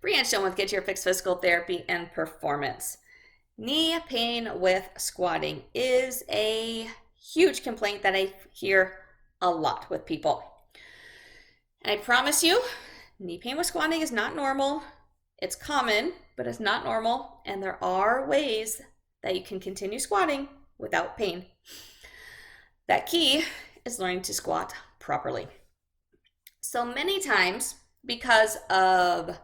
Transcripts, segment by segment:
Brianne Schoen with Get Your Fix Physical Therapy and Performance. Knee pain with squatting is a huge complaint that I hear a lot with people. And I promise you, knee pain with squatting is not normal. It's common, but it's not normal. And there are ways that you can continue squatting without pain. That key is learning to squat properly. So many times, because of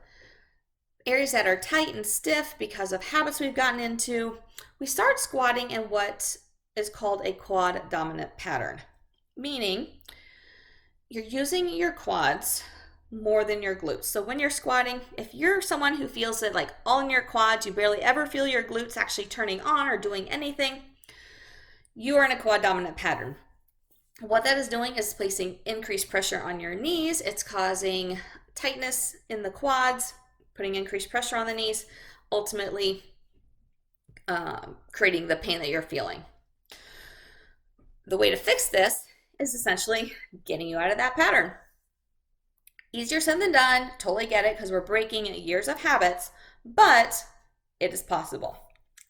areas that are tight and stiff, because of habits we've gotten into, we start squatting in what is called a quad dominant pattern, meaning you're using your quads more than your glutes. So when you're squatting, if you're someone who feels it like all in your quads, you barely ever feel your glutes actually turning on or doing anything, you are in a quad dominant pattern. What that is doing is placing increased pressure on your knees. It's causing tightness in the quads, putting increased pressure on the knees, ultimately creating the pain that you're feeling. The way to fix this is essentially getting you out of that pattern. Easier said than done, totally get it, because we're breaking years of habits, but it is possible.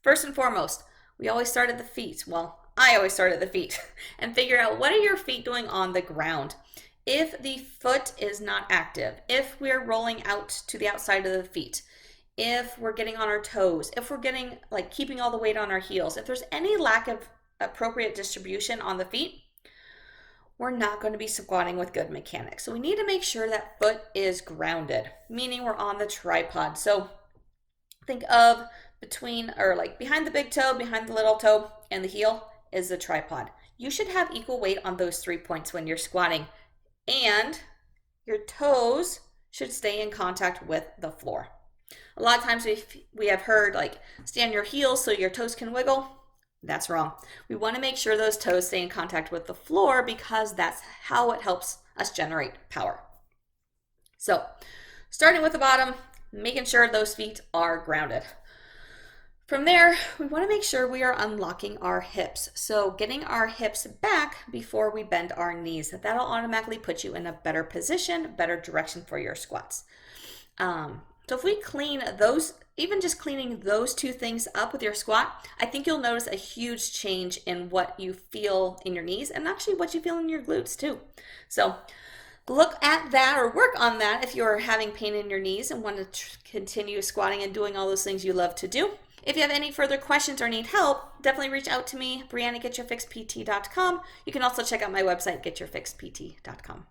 First and foremost, we always start at the feet. Well, I always start at the feet and figure out what are your feet doing on the ground. If the foot is not active, if we're rolling out to the outside of the feet, if we're getting on our toes, if we're getting keeping all the weight on our heels, if there's any lack of appropriate distribution on the feet, we're not going to be squatting with good mechanics. So we need to make sure that foot is grounded, meaning we're on the tripod. So think of behind the big toe, behind the little toe, and the heel is the tripod. You should have equal weight on those 3 points when you're squatting, and your toes should stay in contact with the floor. A lot of times we have heard stand your heels so your toes can wiggle. That's wrong. We want to make sure those toes stay in contact with the floor because that's how it helps us generate power. So starting with the bottom, making sure those feet are grounded. From there, we want to make sure we are unlocking our hips. So getting our hips back before we bend our knees. That'll automatically put you in a better position, better direction for your squats. So if we clean those, even just cleaning those two things up with your squat, I think you'll notice a huge change in what you feel in your knees and actually what you feel in your glutes too. So look at that or work on that if you're having pain in your knees and want to continue squatting and doing all those things you love to do. If you have any further questions or need help, definitely reach out to me, Brianne at GetYourFixPT.com. You can also check out my website, GetYourFixPT.com.